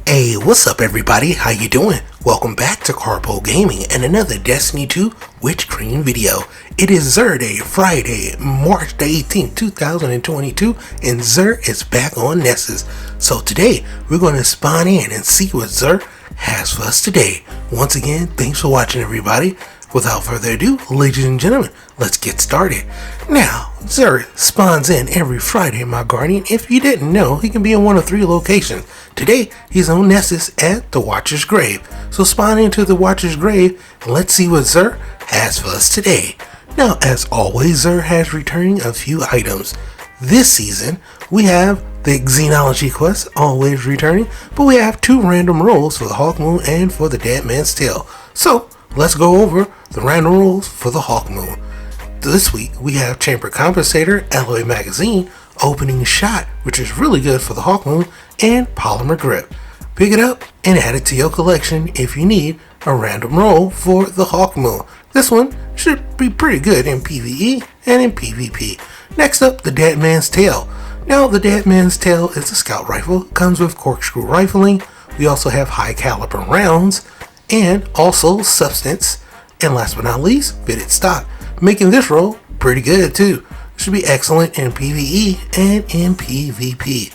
Hey, what's up everybody? How you doing? Welcome back to Karpo Gaming and another Destiny 2 Witch Queen video. It is Xur Day, Friday, March the 18th, 2022, and Xur is back on Nessus. So today, we're going to spawn in and see what Xur has for us today. Once again, thanks for watching everybody. Without further ado, ladies and gentlemen, let's get started. Now, Xur spawns in every Friday, my guardian. If you didn't know, he can be in one of three locations. Today, he's on Nessus at the Watcher's Grave. So spawn into the Watcher's Grave and let's see what Xur has for us today. Now, as always, Xur has returning a few items. This season, we have the Xenology quest, always returning, but we have two random rolls for the Hawkmoon and for the Dead Man's Tale. So, let's go over the random rolls for the Hawkmoon. This week, we have Chamber Compensator, Alloy Magazine, Opening Shot, which is really good for the Hawkmoon, and Polymer Grip. Pick it up and add it to your collection if you need a random roll for the Hawkmoon. This one should be pretty good in PvE and in PvP. Next up, the Dead Man's Tale. Now, the Dead Man's Tale is a scout rifle, comes with corkscrew rifling. We also have high caliber rounds, and also substance, and last but not least, fitted stock, making this roll pretty good too. Should be excellent in PvE and in PvP.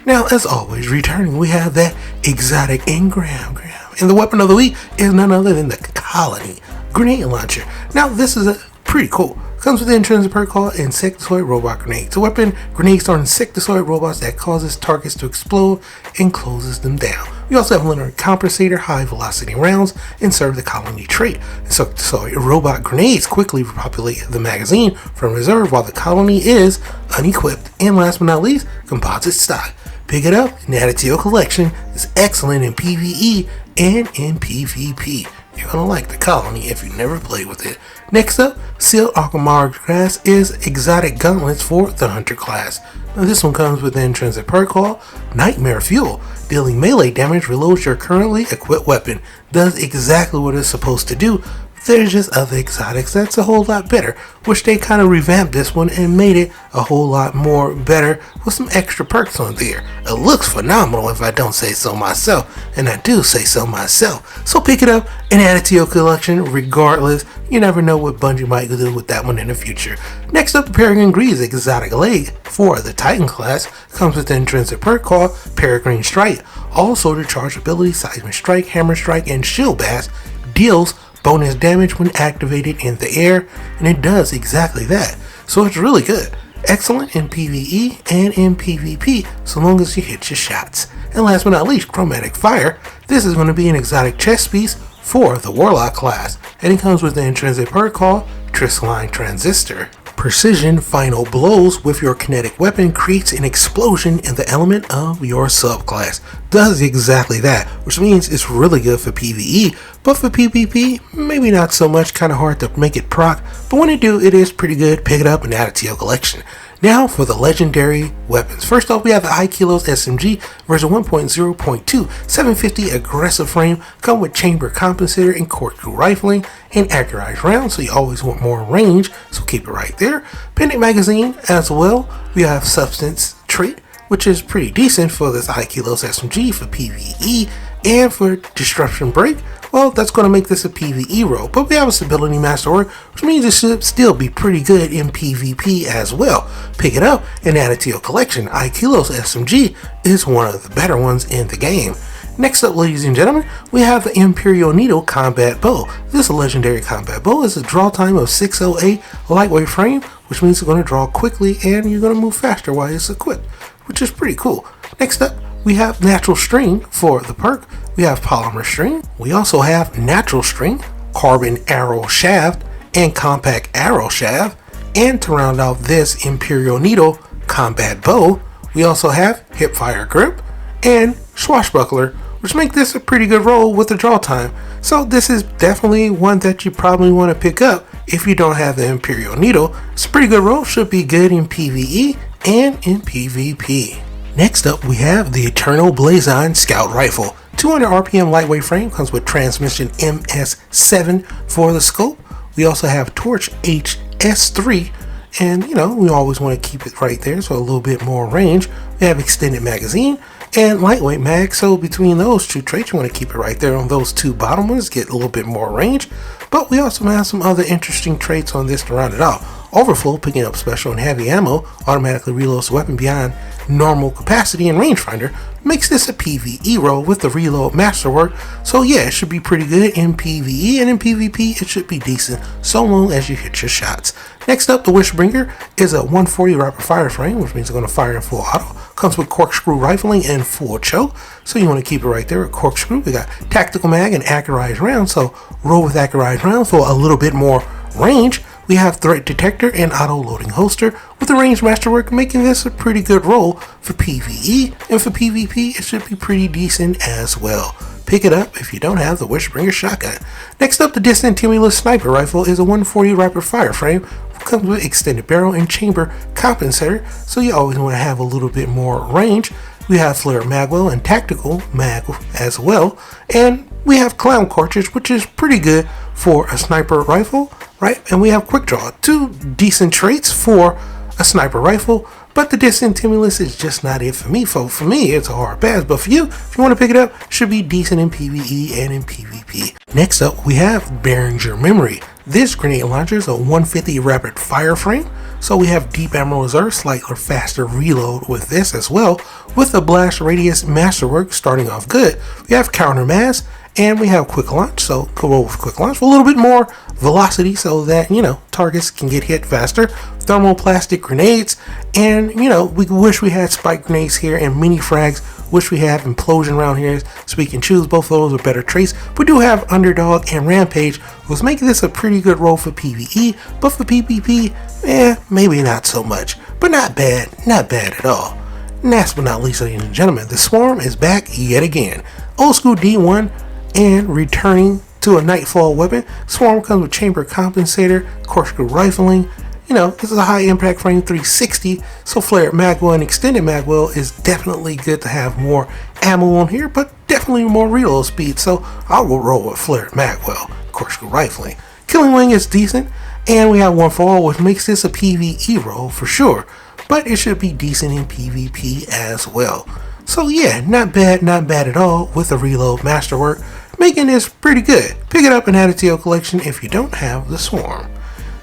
Now, as always, returning, we have that exotic engram, and the weapon of the week is none other than the Colony Grenade Launcher. Now, this is pretty cool. Comes with the intrinsic perk called Insectoid Robot Grenade. It's a weapon grenade starting insectoid robots that causes targets to explode and closes them down. We also have Linear Compensator, high velocity rounds, and serve the colony trait. So robot grenades quickly repopulate the magazine from reserve while the colony is unequipped. And last but not least, composite stock. Pick it up and add it to your collection. It's excellent in PvE and in PvP. You're gonna like the colony if you never played with it. Next up, Sealed AHAMKARA class is exotic gauntlets for the Hunter class. Now this one comes with an intrinsic perk called Nightmare Fuel. Dealing melee damage reloads your currently equipped weapon. Does exactly what it's supposed to do. There's just other exotics that's a whole lot better, which they kind of revamped this one and made it a whole lot more better with some extra perks on there. It looks phenomenal if I don't say so myself, and I do say so myself. So pick it up and add it to your collection regardless. You never know what Bungie might do with that one in the future. Next up, PEREGRINE's exotic leg for the Titan class comes with an intrinsic perk called PEREGRINE Strike. Also, the charge ability Seismic Strike, Hammer Strike, and Shield Bash deals bonus damage when activated in the air, and it does exactly that. So it's really good. Excellent in PvE and in PvP, so long as you hit your shots. And last but not least, Chromatic Fire. This is going to be an exotic chest piece for the Warlock class, and it comes with an intrinsic perk called Crystalline Transistor. Precision final blows with your kinetic weapon creates an explosion in the element of your subclass. Does exactly that, which means it's really good for PvE, but for PvP, maybe not so much, kind of hard to make it proc, but when you do, it is pretty good. Pick it up and add it to your collection. Now for the legendary weapons. First off, we have the High Kilos SMG version 1.0.2 750 aggressive frame, come with chamber compensator and corkscrew rifling and accurized rounds, so you always want more range, so keep it right there. Pendant magazine as well. We have substance trait, which is pretty decent for this High Kilos SMG for PvE, and for disruption break. Well, that's going to make this a PvE roll, but we have a stability master org, which means it should still be pretty good in PvP as well. Pick it up and add it to your collection. Kilos SMG is one of the better ones in the game. Next up, ladies and gentlemen, we have the Imperial Needle Combat Bow. This legendary combat bow is a draw time of 608 lightweight frame, which means it's going to draw quickly and you're going to move faster while it's equipped, which is pretty cool. Next up, we have Natural String for the perk. We have Polymer String. We also have Natural String, Carbon Arrow Shaft, and Compact Arrow Shaft. And to round out this Imperial Needle Combat Bow, we also have Hipfire Grip and Swashbuckler, which make this a pretty good roll with the draw time. So this is definitely one that you probably want to pick up if you don't have the Imperial Needle. It's a pretty good roll, should be good in PvE and in PvP. Next up, we have the Eternal BLAZON Scout Rifle. 200 RPM lightweight frame, comes with transmission MS7 for the scope. We also have Torch HS3, and we always want to keep it right there, so a little bit more range. We have extended magazine, and lightweight mag. So between those two traits, you want to keep it right there on those two bottom ones, get a little bit more range. But we also have some other interesting traits on this to round it out. Overflow, picking up special and heavy ammo, automatically reloads the weapon beyond normal capacity, and rangefinder makes this a PvE role with the reload masterwork. So yeah, it should be pretty good in PvE, and in PvP it should be decent so long as you hit your shots. Next up, the Wishbringer is a 140 rapid fire frame, which means it's going to fire in full auto. Comes with corkscrew rifling and full choke, so you want to keep it right there at corkscrew. We got tactical mag and accurized rounds, so roll with accurized rounds for a little bit more range. We have threat detector and auto loading holster with the range masterwork, making this a pretty good role for PvE, and for PvP it should be pretty decent as well. Pick it up if you don't have the Wishbringer shotgun. Next up, the Discontinuous sniper rifle is a 140 rapid fire frame. Comes with extended barrel and chamber compensator, so you always want to have a little bit more range. We have flare magwell and tactical mag as well, and we have clown cartridge, which is pretty good for a sniper rifle, right? And we have quick draw, two decent traits for a sniper rifle, but the Discontinuous is just not it for me. For me, it's a hard pass, but for you, if you want to pick it up, it should be decent in PvE and in PvP. Next up, we have Berenger Memory. This grenade launcher is a 150 rapid fire frame, so we have deep ammo reserve, slightly faster reload with this as well, with the blast radius masterwork starting off good. We have counter mass, and we have quick launch, so go roll with quick launch for a little bit more velocity so that, you know, targets can get hit faster. Thermoplastic grenades, and, you know, we wish we had spike grenades here and mini frags. Wish we had implosion around here so we can choose. Both of those are better traits. We do have underdog and rampage, who's making this a pretty good role for PvE, but for PvP, maybe not so much, but not bad at all. And last but not least, ladies and gentlemen, the Swarm is back yet again. Old school D1 and returning to a Nightfall weapon. Swarm comes with chamber compensator, corkscrew rifling. You know, this is a high impact frame 360, so flared magwell and extended magwell is definitely good to have more ammo on here, but definitely more reload speed, so I'll roll with flared magwell, corkscrew rifling. Killing wing is decent, and we have one for all, which makes this a PvE role for sure, but it should be decent in PvP as well. So yeah, not bad at all with the reload masterwork, making this pretty good. Pick it up and add it to your collection if you don't have the Swarm.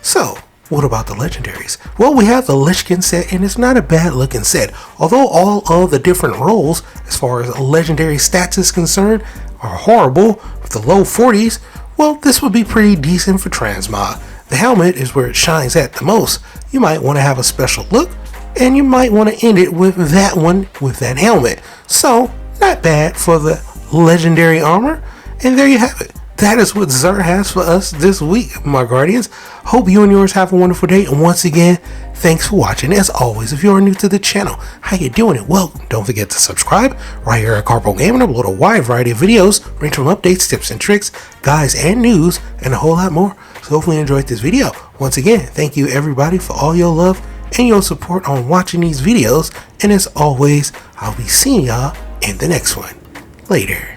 So, what about the legendaries? Well, we have the LIGHTKIN set, and it's not a bad looking set. Although all of the different roles, as far as legendary stats is concerned, are horrible with the low 40s, well, this would be pretty decent for transmog. The helmet is where it shines at the most. You might want to have a special look, and you might want to end it with that one with that helmet. So, not bad for the legendary armor, and there you have it. That is what Xur has for us this week, my guardians. Hope you and yours have a wonderful day, and once again, thanks for watching. As always, if you are new to the channel, how you doing and welcome. Don't forget to subscribe right here at Karpo Gaming. I upload a wide variety of videos, ranging from updates, tips and tricks, guides and news, and a whole lot more. So hopefully you enjoyed this video. Once again, thank you everybody for all your love and your support on watching these videos, and as always, I'll be seeing y'all in the next one. Later.